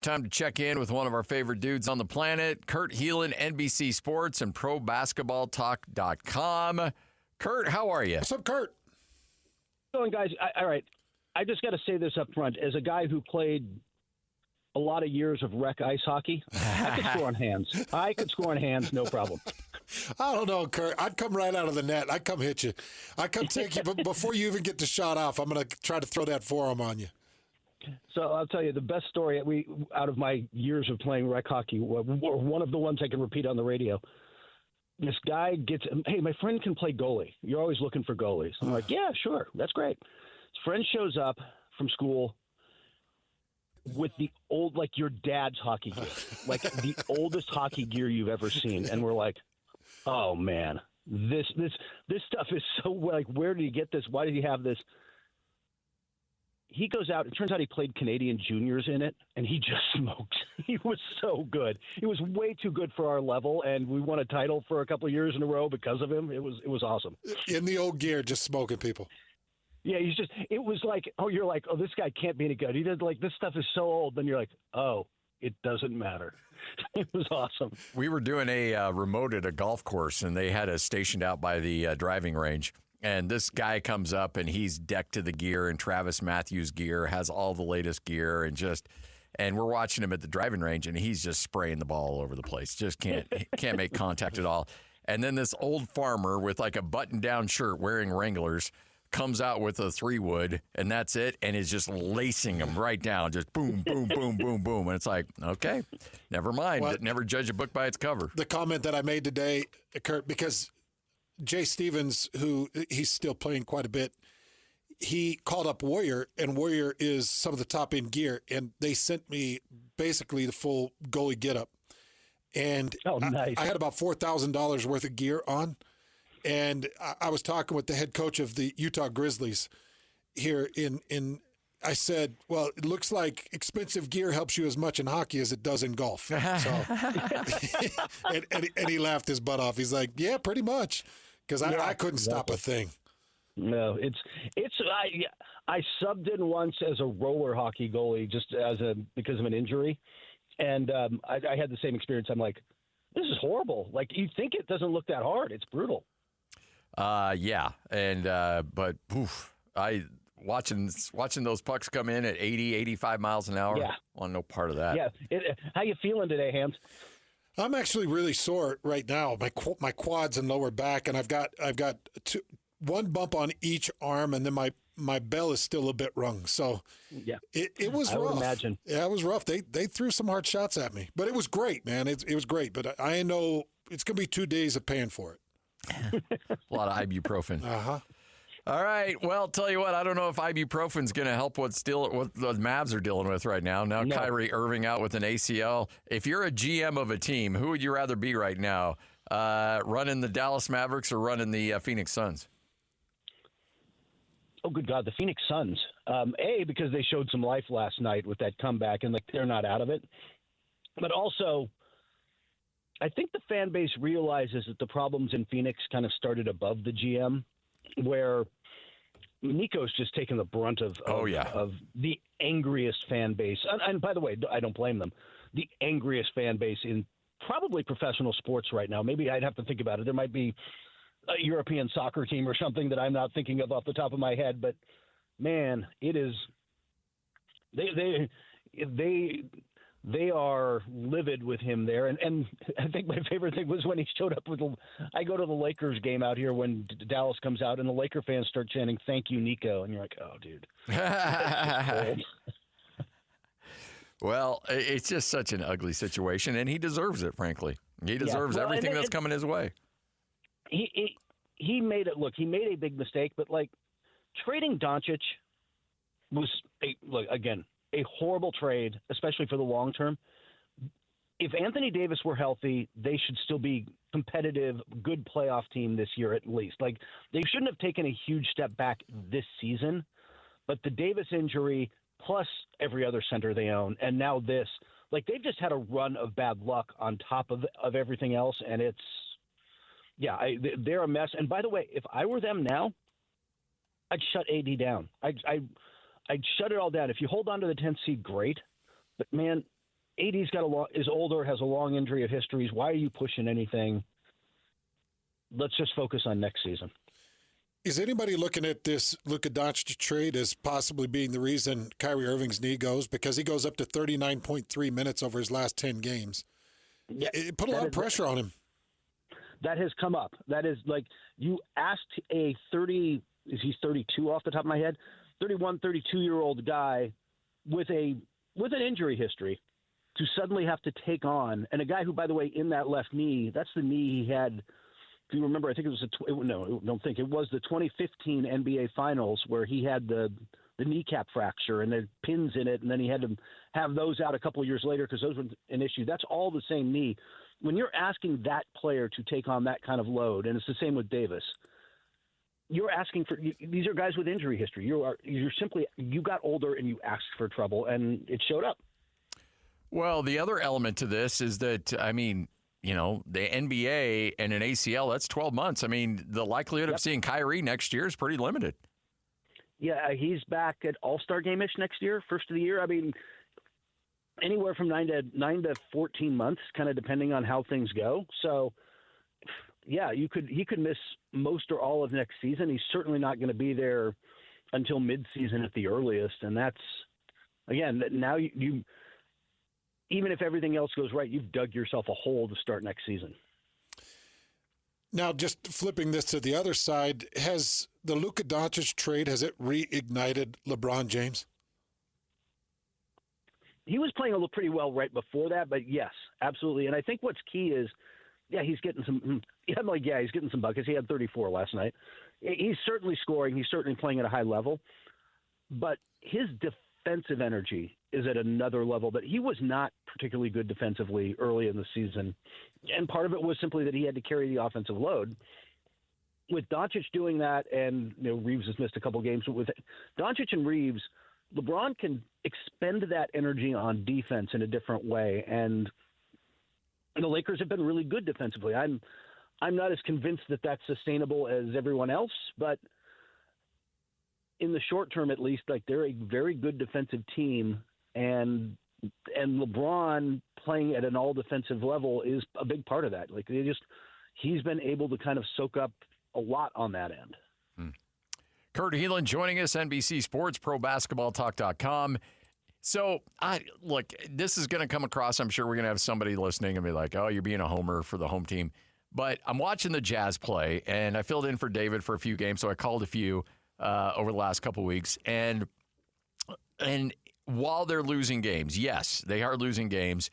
Time to check in with one of our favorite dudes on the planet, Kurt Helin, NBC Sports and ProBasketballTalk.com. Kurt, how are you? What's up, Kurt? Going, guys. All right. I just got to say this up front. As a guy who played a lot of years of rec ice hockey, I could score on hands. I could score on hands, no problem. I don't know, Kurt. I'd come right out of the net. I'd come hit you. I'd come take you. But before you even get the shot off, I'm going to try to throw that forearm on you. So I'll tell you the best story out of my years of playing rec hockey, one of the ones I can repeat on the radio. This guy hey, my friend can play goalie. You're always looking for goalies. I'm like, yeah, sure. That's great. His friend shows up from school with the old, like your dad's hockey gear, like the oldest hockey gear you've ever seen. And we're like, oh man, this stuff is so, like, where did he get this? Why did he have this? He goes out, it turns out he played Canadian juniors in it, and he just smoked. He was so good. He was way too good for our level, and we won a title for a couple of years in a row because of him. It was awesome. In the old gear, just smoking people. Yeah, it was like, you're like, this guy can't be any good. He did, like, this stuff is so old. Then you're like, it doesn't matter. It was awesome. We were doing a remote at a golf course, and they had us stationed out by the driving range. And this guy comes up, and he's decked to the gear, and Travis Matthews gear, has all the latest gear, and we're watching him at the driving range, and he's just spraying the ball all over the place. Just can't make contact at all. And then this old farmer with like a button-down shirt wearing Wranglers comes out with a 3-wood, and that's it, and is just lacing him right down, just boom, boom, boom, boom, boom. And it's like, okay, never mind. Well, never judge a book by its cover. The comment that I made today, Kurt, because Jay Stevens, who he's still playing quite a bit, he called up Warrior, and Warrior is some of the top-end gear, and they sent me basically the full goalie get-up. And nice. I had about $4,000 worth of gear on, and I was talking with the head coach of the Utah Grizzlies here I said, well, it looks like expensive gear helps you as much in hockey as it does in golf. So, and he laughed his butt off. He's like, yeah, pretty much, because I couldn't stop a thing. No, I subbed in once as a roller hockey goalie just because of an injury, and I had the same experience. I'm like, this is horrible. Like, you think it doesn't look that hard. It's brutal. Yeah, and but watching those pucks come in at 80, 85 miles an hour. Yeah. Want no part of that. Yeah. How you feeling today, Hams? I'm actually really sore right now. My quads and lower back, and I've got one bump on each arm, and then my bell is still a bit wrung. So yeah, it was rough. I would imagine. Yeah, it was rough. They threw some hard shots at me, but it was great, man. It was great. But I know it's going to be 2 days of paying for it. A lot of ibuprofen. Uh-huh. All right. Well, tell you what, I don't know if ibuprofen's going to help what the Mavs are dealing with right now. No. Kyrie Irving out with an ACL. If you're a GM of a team, who would you rather be right now? Running the Dallas Mavericks or running the Phoenix Suns? Oh, good God, the Phoenix Suns. Because they showed some life last night with that comeback, and they're not out of it. But also, I think the fan base realizes that the problems in Phoenix kind of started above the GM, where Nico's just taken the brunt of the angriest fan base. And by the way, I don't blame them. The angriest fan base in probably professional sports right now. Maybe I'd have to think about it. There might be a European soccer team or something that I'm not thinking of off the top of my head. But, man, it is they are livid with him there. And I think my favorite thing was when he showed up I go to the Lakers game out here when Dallas comes out, and the Laker fans start chanting, "Thank you, Nico." And you're like, oh, dude. Well, it's just such an ugly situation, and he deserves it, frankly. He deserves everything that's coming his way. He made it. Look, he made a big mistake, but, like, trading Doncic was, a horrible trade, especially for the long term. If Anthony Davis were healthy, they should still be competitive, good playoff team this year at least. Like, they shouldn't have taken a huge step back this season, but the Davis injury plus every other center they own, and now this, like, they've just had a run of bad luck on top of everything else, and they're a mess. And by the way, if I were them now, I'd shut AD down. I'd shut it all down. If you hold on to the 10th seed, great. But, man, AD's is older, has a long injury of histories. Why are you pushing anything? Let's just focus on next season. Is anybody looking at this Luka Doncic trade as possibly being the reason Kyrie Irving's knee goes? Because he goes up to 39.3 minutes over his last 10 games. Yeah, it put a lot of pressure on him. That has come up. That is like you asked a 30, is he 32 off the top of my head? 31, 32-year-old guy with an injury history to suddenly have to take on, and a guy who, by the way, in that left knee, that's the knee he had. If you remember, I think it was it was the 2015 NBA Finals where he had the kneecap fracture and the pins in it, and then he had to have those out a couple of years later because those were an issue. That's all the same knee. When you're asking that player to take on that kind of load, and it's the same with Davis, you're asking for these are guys with injury history. You got older and you asked for trouble, and it showed up. Well, the other element to this is that, I mean, you know, the NBA and an ACL, that's 12 months. I mean, the likelihood of seeing Kyrie next year is pretty limited. Yeah, he's back at All-Star game-ish next year, first of the year. I mean, anywhere from 9 to 14 months, kind of depending on how things go. So, yeah, he could miss most or all of next season. He's certainly not going to be there until mid-season at the earliest. And that's, again, now you even if everything else goes right, you've dug yourself a hole to start next season. Now, just flipping this to the other side, has the Luka Doncic trade, has it reignited LeBron James? He was playing pretty well right before that, but yes, absolutely. And I think what's key is, he's getting some. He's getting some buckets. He had 34 last night. He's certainly scoring. He's certainly playing at a high level, but his defensive energy is at another level. But he was not particularly good defensively early in the season, and part of it was simply that he had to carry the offensive load. With Doncic doing that, and Reeves has missed a couple games, but with Doncic and Reeves, LeBron can expend that energy on defense in a different way, and the Lakers have been really good defensively. I'm not as convinced that that's sustainable as everyone else, but in the short term, at least, like they're a very good defensive team, and LeBron playing at an all defensive level is a big part of that. Like he's been able to kind of soak up a lot on that end. Kurt Helin joining us, NBC Sports, ProBasketballTalk.com. So, look, this is going to come across, I'm sure we're going to have somebody listening and be like, oh, you're being a homer for the home team. But I'm watching the Jazz play, and I filled in for David for a few games, so I called a few over the last couple weeks. And while they're losing games, yes, they are losing games,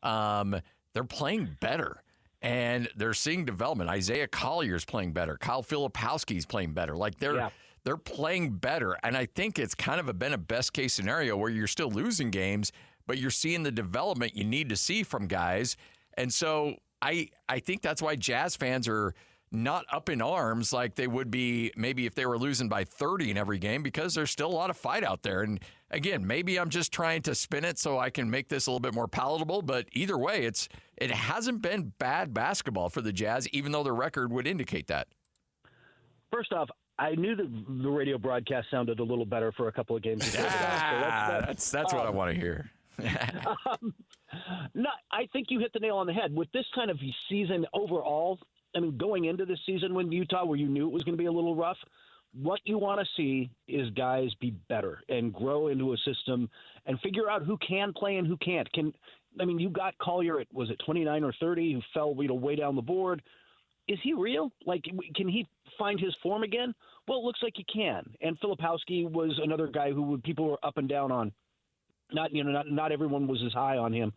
they're playing better. And they're seeing development. Isaiah Collier's playing better. Kyle Filipowski's playing better. Like they're playing better. And I think it's kind of been a best-case scenario where you're still losing games, but you're seeing the development you need to see from guys. And so I think that's why Jazz fans are not up in arms like they would be maybe if they were losing by 30 in every game, because there's still a lot of fight out there. And again, maybe I'm just trying to spin it so I can make this a little bit more palatable, but either way, it hasn't been bad basketball for the Jazz, even though their record would indicate that. First off, I knew that the radio broadcast sounded a little better for a couple of games. That's what I want to hear. No, I think you hit the nail on the head. With this kind of season overall, I mean, going into this season when Utah, where you knew it was going to be a little rough, what you want to see is guys be better and grow into a system and figure out who can play and who can't. You got Collier at, was it 29 or 30, who fell way down the board. Is he real? Like, can he find his form again? Well, it looks like he can. And Filipowski was another guy who people were up and down on. Not everyone was as high on him.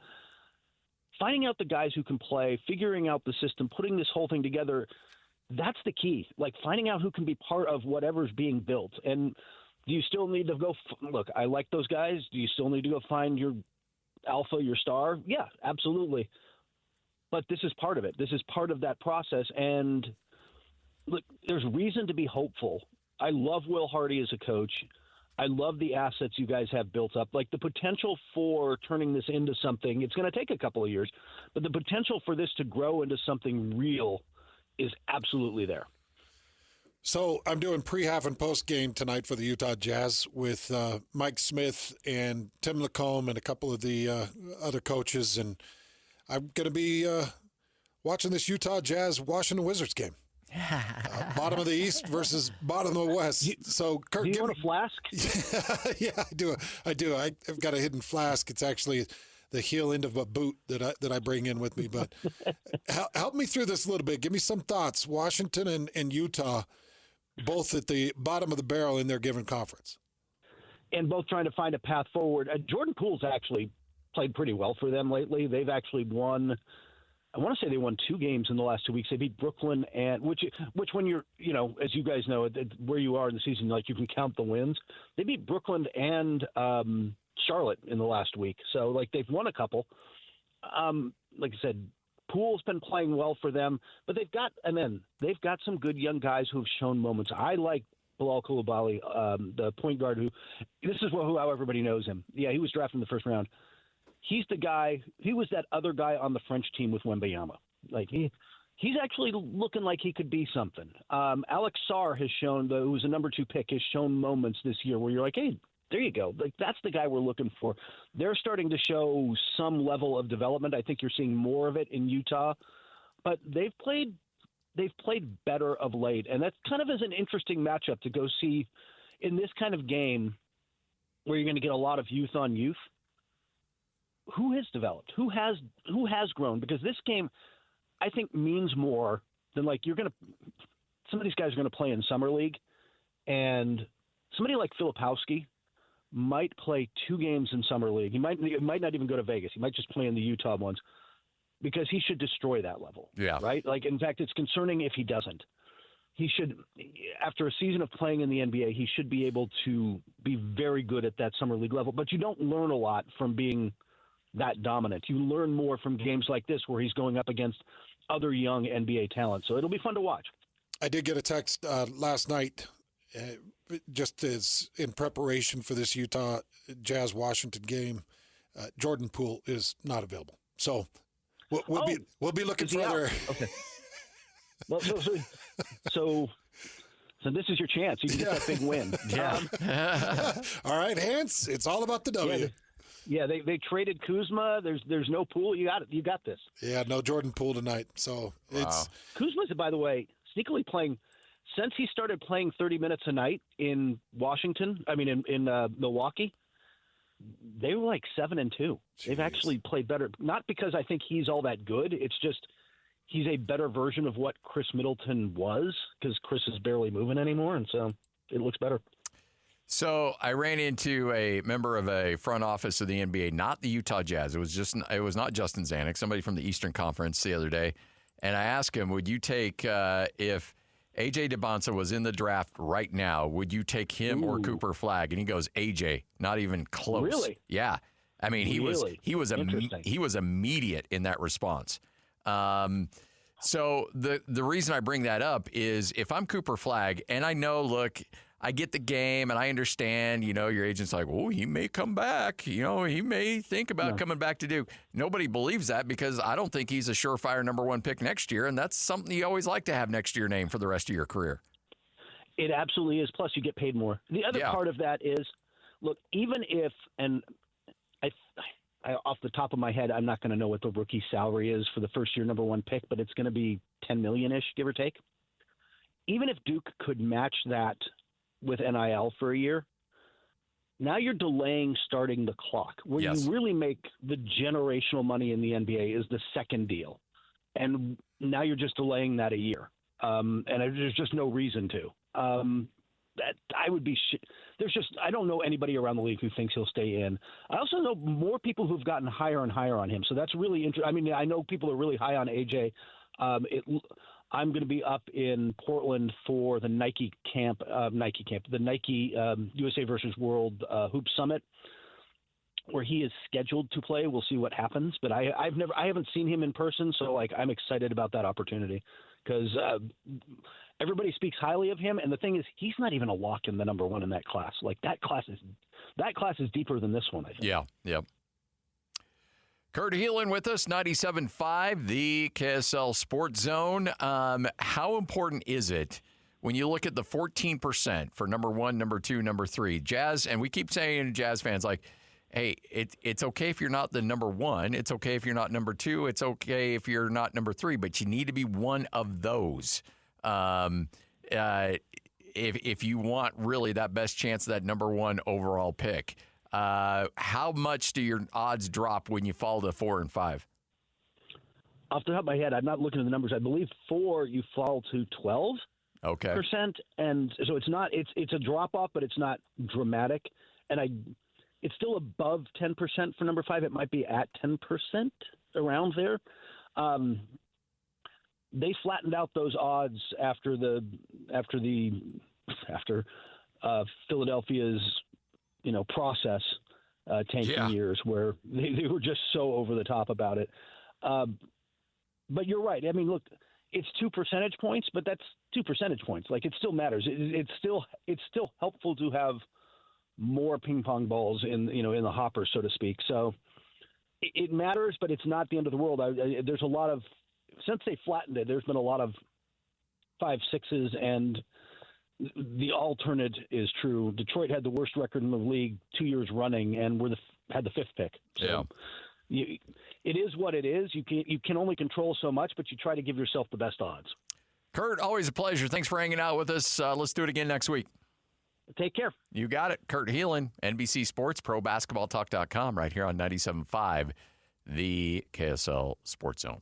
Finding out the guys who can play, figuring out the system, putting this whole thing together, that's the key. Like finding out who can be part of whatever's being built. And do you still need to go look, I like those guys. Do you still need to go find your alpha, your star? Yeah, absolutely. But this is part of it. This is part of that process. And look, there's reason to be hopeful. I love Will Hardy as a coach. I love the assets you guys have built up. Like the potential for turning this into something, it's going to take a couple of years, but the potential for this to grow into something real is absolutely there. So I'm doing pre-half and post-game tonight for the Utah Jazz with Mike Smith and Tim Lacombe and a couple of the other coaches, and I'm going to be watching this Utah Jazz Washington Wizards game. Bottom of the East versus bottom of the West. So, Kurt, do you want a flask? Yeah, I do. I've got a hidden flask. It's actually the heel end of a boot that I bring in with me. But help me through this a little bit. Give me some thoughts. Washington and Utah, both at the bottom of the barrel in their given conference, and both trying to find a path forward. Jordan Poole's actually played pretty well for them lately. They've actually won. I want to say they won 2 games in the last 2 weeks. They beat Brooklyn, and which when you're, as you guys know, where you are in the season, like you can count the wins. They beat Brooklyn and Charlotte in the last week. So, like, they've won a couple. Like I said, Poole's been playing well for them, but they've got some good young guys who've shown moments. I like Bilal Coulibaly, the point guard this is how everybody knows him. Yeah, he was drafted in the first round. He's the guy. He was that other guy on the French team with Wembanyama. Like he's actually looking like he could be something. Alex Sarr has shown, who was a number 2 pick, has shown moments this year where you're like, hey, there you go. Like that's the guy we're looking for. They're starting to show some level of development. I think you're seeing more of it in Utah, but they've played better of late, and that kind of is an interesting matchup to go see in this kind of game where you're going to get a lot of youth on youth. Who has developed? Who has grown? Because this game, I think, means more than like some of these guys are going to play in summer league, and somebody like Filipowski might play 2 games in summer league. He might not even go to Vegas. He might just play in the Utah ones because he should destroy that level. Yeah. Right. Like, in fact, it's concerning if he doesn't. He should, after a season of playing in the NBA, he should be able to be very good at that summer league level. But you don't learn a lot from being that dominant. You learn more from games like this where he's going up against other young NBA talent. So it'll be fun to watch. I did get a text last night just as in preparation for this Utah Jazz Washington game. Jordan Poole is not available. So we'll be looking further. Okay. Well, so this is your chance. You can get that big win. Yeah. All right, Hans. It's all about the W. Yeah, they traded Kuzma. There's no Poole. You got it. You got this. Yeah, no Jordan Poole tonight. So it's Kuzma's, by the way, sneakily playing since he started playing 30 minutes a night in Washington. I mean, in Milwaukee, they were like 7-2. Jeez. They've actually played better. Not because I think he's all that good. It's just he's a better version of what Chris Middleton was, because Chris is barely moving anymore, and so it looks better. So I ran into a member of a front office of the NBA, not the Utah Jazz. It was not Justin Zanuck, somebody from the Eastern Conference the other day. And I asked him, would you take, if A.J. DeBonsa was in the draft right now, would you take him or Cooper Flagg? And he goes, A.J., not even close. Really? Yeah. I mean, he was immediate in that response. So the reason I bring that up is if I'm Cooper Flagg, and I know, look, I get the game and I understand, your agent's like, oh, he may come back. He may think about coming back to Duke. Nobody believes that because I don't think he's a surefire number 1 pick next year. And that's something you always like to have next to your name for the rest of your career. It absolutely is. Plus, you get paid more. The other part of that is, look, even if, and I off the top of my head, I'm not going to know what the rookie salary is for the first year number 1 pick, but it's going to be $10 million-ish, give or take. Even if Duke could match that with NIL for a year, now you're delaying starting the clock. Where you really make the generational money in the NBA is the second deal. And now you're just delaying that a year. And there's just no reason to. That I would be I don't know anybody around the league who thinks he'll stay in. I also know more people who've gotten higher and higher on him. So that's really interesting. I mean, I know people are really high on AJ. I'm going to be up in Portland for the Nike camp, the Nike USA versus World Hoop Summit, where he is scheduled to play. We'll see what happens, but I haven't seen him in person, so I'm excited about that opportunity because everybody speaks highly of him, and the thing is, he's not even a lock in the number 1 in that class. Like that class is deeper than this one, I think. Yeah, yep. Kurt Helin with us, 97.5, the KSL Sports Zone. How important is it when you look at the 14% for number 1, number 2, number 3, Jazz, and we keep saying to Jazz fans, like, hey, it's okay if you're not the number 1. It's okay if you're not number 2. It's okay if you're not number 3, but you need to be one of those. If you want really that best chance of that number 1 overall pick. How much do your odds drop when you fall to 4 and 5? Off the top of my head, I'm not looking at the numbers. I believe 4, you fall to 12%. Okay. And so it's a drop off, but it's not dramatic. And it's still above 10% for number 5. It might be at 10%, around there. They flattened out those odds after Philadelphia's process tanking years, where they were just so over the top about it. But you're right. I mean, look, it's 2 percentage points, but that's 2 percentage points. Like, it still matters. It's still helpful to have more ping pong balls in the hopper, so to speak. So it matters, but it's not the end of the world. There's a lot of, since they flattened it, there's been a lot of 5, 6s, and the alternate is true. Detroit had the worst record in the league 2 years running, and had the 5th pick. So it is what it is. You can only control so much, but you try to give yourself the best odds. Kurt, always a pleasure. Thanks for hanging out with us. Let's do it again next week. Take care. You got it. Kurt Helin, NBC Sports, ProBasketballTalk.com, right here on 97.5, the KSL Sports Zone.